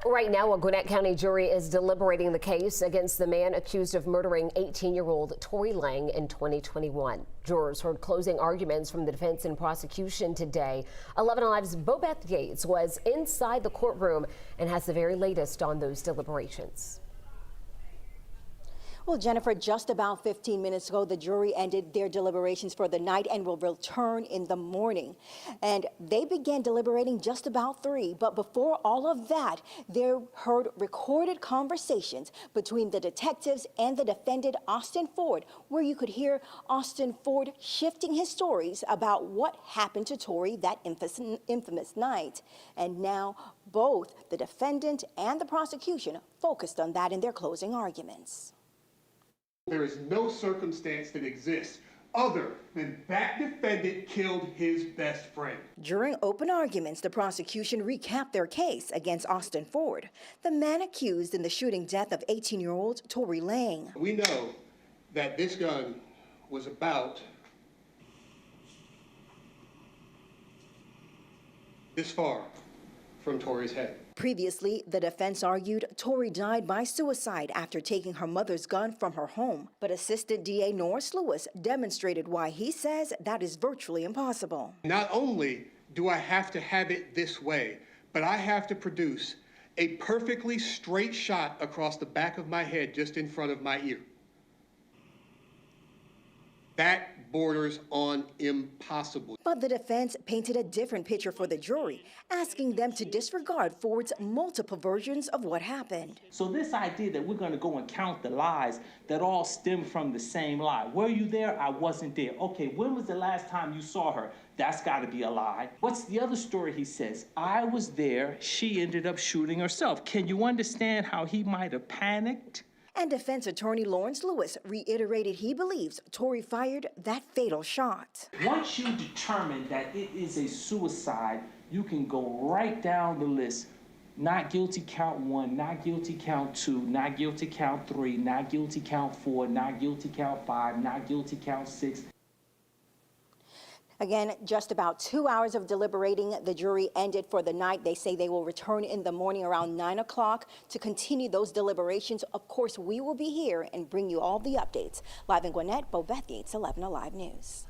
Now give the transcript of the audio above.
Right now, a Gwinnett County jury is deliberating the case against the man accused of murdering 18-year-old Tori Lang in 2021. Jurors heard closing arguments from the defense and prosecution today. 11 Alive's Bobeth Yates was inside the courtroom and has the very latest on those deliberations. Well, Jennifer, just about 15 minutes ago, the jury ended their deliberations for the night and will return in the morning. And they began deliberating just about 3. But before all of that, they heard recorded conversations between the detectives and the defendant, Austin Ford, where you could hear Austin Ford shifting his stories about what happened to Tori that infamous night. And now both the defendant and the prosecution focused on that in their closing arguments. There is no circumstance that exists other than that defendant killed his best friend. During open arguments, the prosecution recapped their case against Austin Ford, the man accused in the shooting death of 18-year-old Tori Lang. We know that this gun was about this far from Tori's head. Previously, the defense argued Tori died by suicide after taking her mother's gun from her home. But Assistant DA Norris Lewis demonstrated why he says that is virtually impossible. Not only do I have to have it this way, but I have to produce a perfectly straight shot across the back of my head just in front of my ear. That borders on impossible. But the defense painted a different picture for the jury, asking them to disregard Ford's multiple versions of what happened. So this idea that we're going to go and count the lies that all stem from the same lie. Were you there? I wasn't there. Okay, when was the last time you saw her? That's got to be a lie. What's the other story he says? I was there. She ended up shooting herself. Can you understand how he might have panicked? And defense attorney Lawrence Lewis reiterated he believes Tori fired that fatal shot. Once you determine that it is a suicide, you can go right down the list. Not guilty count 1, not guilty count 2, not guilty count 3, not guilty count 4, not guilty count 5, not guilty count 6. Again, just about 2 hours of deliberating. The jury ended for the night. They say they will return in the morning around 9 o'clock to continue those deliberations. Of course, we will be here and bring you all the updates. Live in Gwinnett, Bobeth Yates, 11 Alive News.